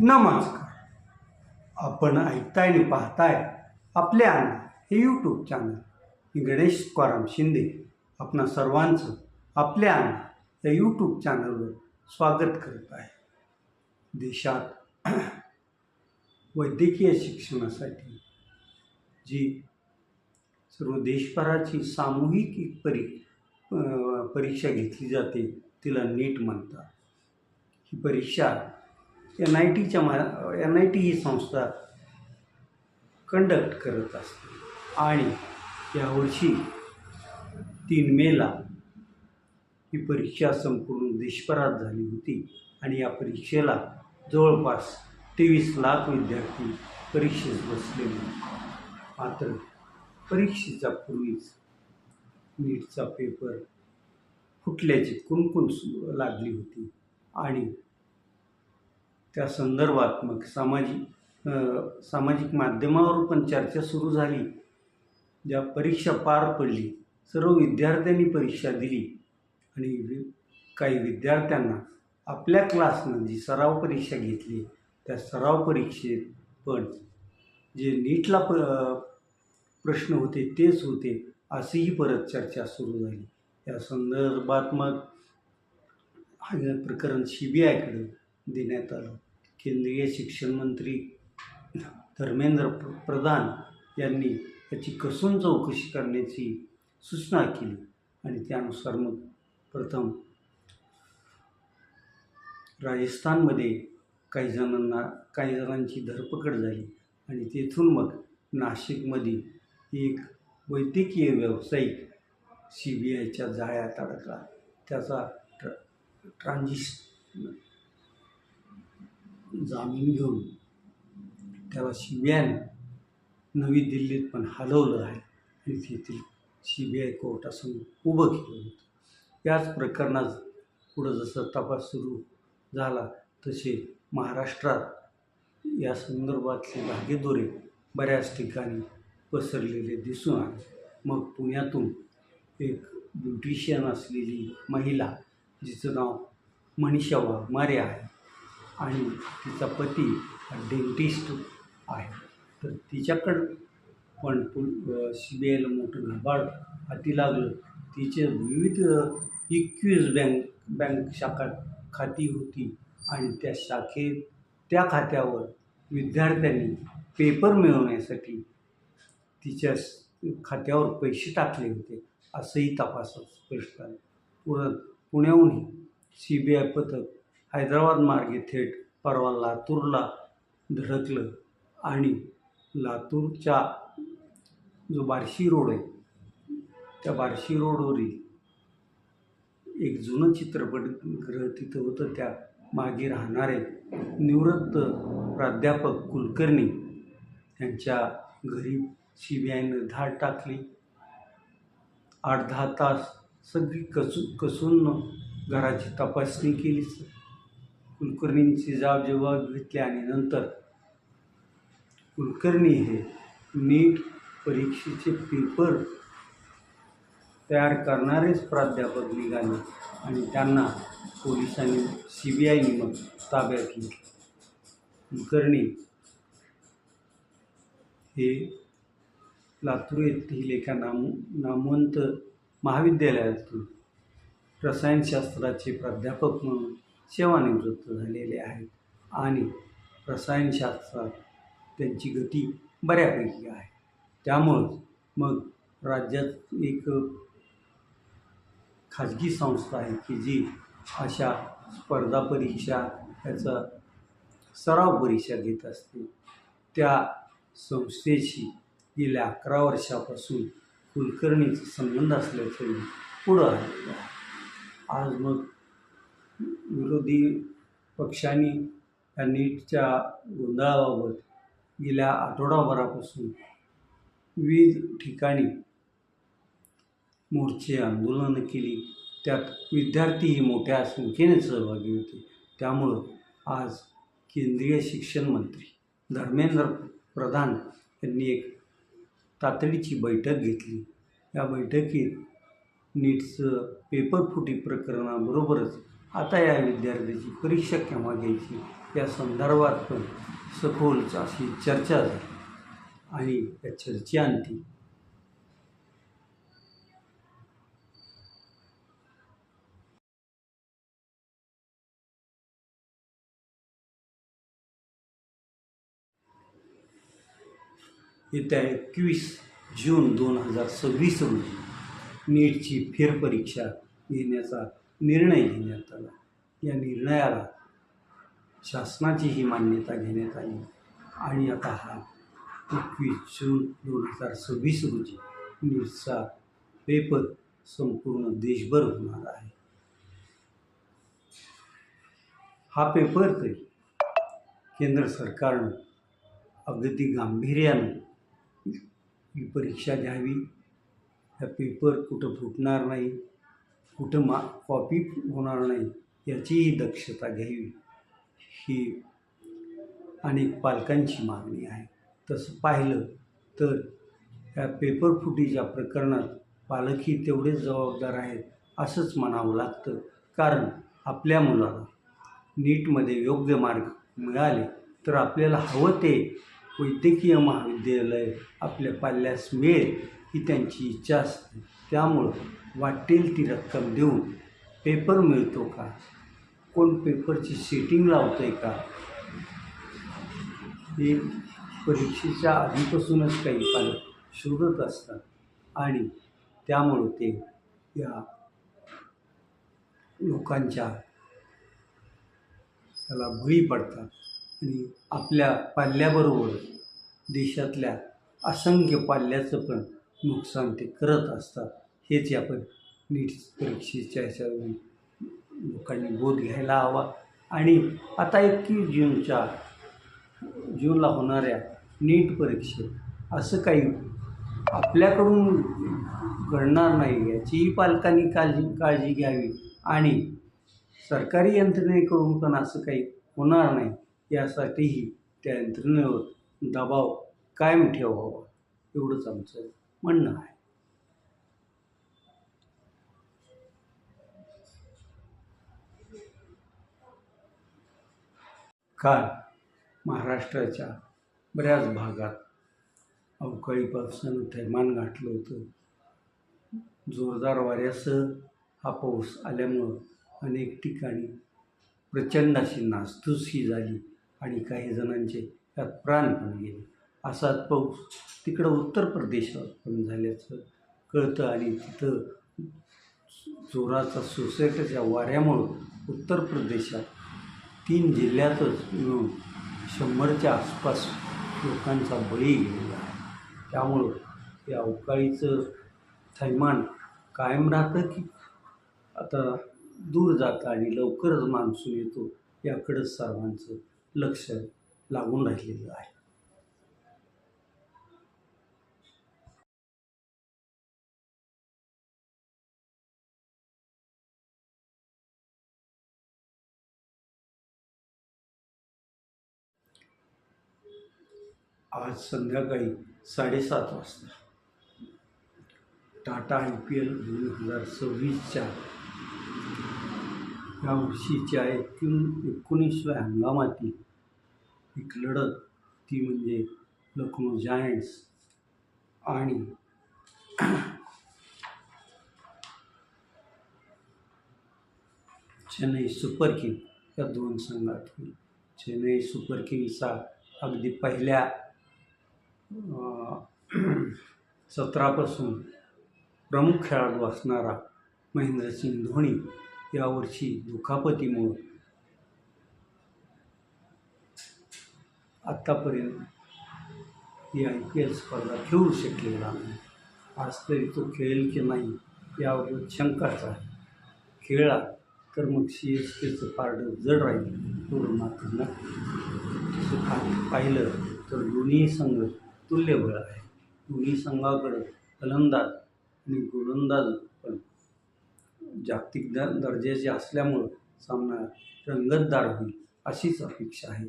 नमस्कार. आपण ऐकताय आणि पाहताय आपले अण्णा हे यूट्यूब चॅनल. मी गणेश तुकाराम शिंदे आपणा सर्वांचं आपल्या अण्णा या यूट्यूब चॅनलवर स्वागत करत आहे. देशात वैद्यकीय शिक्षणासाठी जी सर्व देशभराची सामूहिक एक परीक्षा घेतली जाते तिला नीट म्हणतात. ही परीक्षा NIT ही संस्था कंडक्ट करत असते आणि यावर्षी 3 मेला ही परीक्षा संपूर्ण देशभरात झाली होती आणि या परीक्षेला जवळपास 23 लाख विद्यार्थी परीक्षेस बसलेले. मात्र परीक्षेच्या पूर्वीच नीटचा पेपर फुटल्याची कुणकुण लागली होती आणि त्या संदर्भात मग सामाजिक माध्यमावर पण चर्चा सुरू झाली. ज्या परीक्षा पार पडली, सर्व विद्यार्थ्यांनी परीक्षा दिली आणि काही विद्यार्थ्यांना आपल्या क्लासनं जी सराव परीक्षा घेतली त्या सराव परीक्षेत पण जे नीटला प्रश्न होते तेच होते अशीही परत चर्चा सुरू झाली. या संदर्भात मग हे प्रकरण CBIकडे देण्यात आलं. केंद्रीय शिक्षण मंत्री धर्मेंद्र प्रधान यांनी याची कसून चौकशी करण्याची सूचना केली आणि त्यानुसार मग प्रथम राजस्थानमध्ये काही जणांची धरपकड झाली आणि तेथून मग नाशिकमध्ये एक वैद्यकीय व्यावसायिक CBIच्या जाळ्यात अडकला. त्याचा जामीन घेऊन त्याला CBIने नवी दिल्लीत पण हलवलं आहे आणि तेथील CBI कोर्टासमोर उभं केलं होतं. याच प्रकरणात पुढं जसं तपास सुरू झाला तसे महाराष्ट्रात या संदर्भातले धागेदोरे बऱ्याच ठिकाणी पसरलेले दिसून आले. मग पुण्यातून एक ब्युटिशियन असलेली महिला जिचं नाव मनीषा वाघमारे आहे आणि तिचा पती डेंटिस्ट आहे, तर तिच्याकडं पण CBIला मोठं घबाड हाती लागलं. तिचे विविध 21 बँक शाखा खाती होती आणि त्या खात्यावर विद्यार्थ्यांनी पेपर मिळवण्यासाठी तिच्या खात्यावर पैसे टाकले होते असंही तपासात स्पष्ट झालं. पुण्याहूनही CBI पथक हैदराबाद मार्गे थेट परवा लातूरला धडकलं आणि लातूरच्या जो बार्शी रोड आहे त्या बार्शी रोडवरील एक जुनं चित्रपटगृह तिथं होतं. त्या मागे राहणारे निवृत्त प्राध्यापक कुलकर्णी यांच्या घरी CBIनं धाड टाकली. 8-10 तास सगळी कसून घराची तपासणी केली. कुलकर्णींची जबाब घेतली आणि नंतर कुलकर्णी हे नीट परीक्षेचे पेपर तयार करणारेच प्राध्यापक निघाले आणि त्यांना पोलिसांनी CBIने मग ताब्यात घेतले. कुलकर्णी हे लातूर येथील एका नामवंत महाविद्यालयातून रसायनशास्त्राचे प्राध्यापक म्हणून सेवानिवृत्त झालेले आहेत आणि रसायनशास्त्रात त्यांची गती बऱ्यापैकी आहे. त्यामुळं मग राज्यात एक खाजगी संस्था आहे की जी अशा स्पर्धा परीक्षा याचा सराव परीक्षा घेत असते. त्या संस्थेशी गेल्या 11 वर्षापासून कुलकर्णीचा संबंध असल्याचं पुढं आलेलं आहे. आज मग विरोधी पक्षांनी या नीटच्या गोंधळाबाबत गेल्या आठवडाभरापासून विविध ठिकाणी मोर्चे आंदोलनं केली. त्यात विद्यार्थीही मोठ्या संख्येने सहभागी होते. त्यामुळं आज केंद्रीय शिक्षण मंत्री धर्मेंद्र प्रधान यांनी एक तातडीची बैठक घेतली. या बैठकीत नीटचं पेपर फुटी प्रकरणाबरोबरच आता या विद्यार्थ्याची परीक्षा केव्हा घ्यायची या संदर्भात पण सखोल अशी चर्चा झाली आणि या चर्चेअंती येत्या 21 जून 2026 रोजी नीटची फेरपरीक्षा घेण्याचा निर्णय घेण्यात आला. या निर्णयाला शासनाचीही मान्यता घेण्यात आली आणि आता हा 21 जून 2026 रोजी नीटचा पेपर संपूर्ण देशभर होणार आहे. हा पेपर तरी केंद्र सरकारनं अगदी गांभीर्यानं ही परीक्षा घ्यावी. हा पेपर कुठं फुटणार नाही, कुठं कॉपी होणार नाही याचीही दक्षता घ्यावी, ही अनेक पालकांची मागणी आहे. तसं पाहिलं तर या पेपर फुटीच्या प्रकरणात पालकही तेवढेच जबाबदार आहेत असंच म्हणावं लागतं. कारण आपल्या मुलाला नीटमध्ये योग्य मार्क मिळाले तर आपल्याला हवं ते वैद्यकीय महाविद्यालय आपल्या पाल्यास मिळेल ही त्यांची इच्छा असते. त्यामुळं वाटेल ती रक्कम देऊन पेपर मिळतो का, कोण पेपरची सेटिंग लावतं आहे का, हे परीक्षेच्या आधीपासूनच काही पालक शोधत असतात आणि त्यामुळं ते या लोकांच्या त्याला बळी पडतात आणि आपल्या पाल्याबरोबर देशातल्या असंख्य पाल्याचं पण नुकसान ते करत असतात. हेच या नीट परीक्षेच्या ह्याच्यावरून लोकांनी बोध घ्यायला हवा. आणि आता 21 जूनला होणाऱ्या नीट परीक्षेत असं काही आपल्याकडून घडणार नाही याचीही पालकांनी काळजी घ्यावी आणि सरकारी यंत्रणेकडून पण असं काही होणार नाही यासाठीही त्या यंत्रणेवर दबाव कायम ठेवावा, एवढंच आमचं म्हणणं आहे. काल महाराष्ट्राच्या बऱ्याच भागात अवकाळी पावसानं थैमान गाठलं होतं. जोरदार वाऱ्यासह हा पाऊस आल्यामुळं अनेक ठिकाणी प्रचंड अशी नासधूसही झाली आणि काही जणांचे त्यात प्राण पण गेले. असाच पाऊस तिकडं उत्तर प्रदेशात पण झाल्याचं कळतं आणि तिथं जोराचा सोसायटीच्या वाऱ्यामुळं उत्तर प्रदेशात 3 जिल्ह्यातच मिळून 100च्या आसपास लोकांचा बळी गेलेला आहे. त्यामुळं या अवकाळीचं थैमान कायम राहतं की आता दूर जातं आणि लवकरच मान्सून येतो याकडंच सर्वांचं लक्ष लागून राहिलेलं आहे. आज संध्याकाळी 7:30 वाजता टाटा IPL 2026च्या या वर्षीच्या 19व्या हंगामातील एक लढत ती म्हणजे लखनौ जायंट्स आणि चेन्नई सुपर किंग या 2 संघात होईल. चेन्नई सुपर किंग्सचा अगदी पहिल्या सत्रापासून प्रमुख खेळाडू असणारा महेंद्रसिंग धोनी यावर्षी दुखापतीमुळं आत्तापर्यंत ही IPL स्पर्धा खेळू शकलेला नाही. आज तरी तो खेळेल की नाही यावर शंकाच आहे. खेळला तर मग CSKचं पारडं जड राहील एवढं मात्र नक्की. तसं पाहिलं तर दोन्ही संघ तुल्यबळ आहे. दोन्ही संघाकडं फलंदाज आणि गोलंदाज पण जागतिक दर्जाचे असल्यामुळं सामना रंगतदार होईल अशीच अपेक्षा आहे.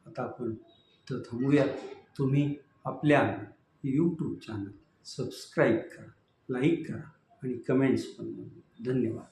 आता आपण इथं थांबूयात. तुम्ही आपल्या YouTube चॅनल सबस्क्राईब करा, लाईक करा आणि कमेंट्स पण. धन्यवाद.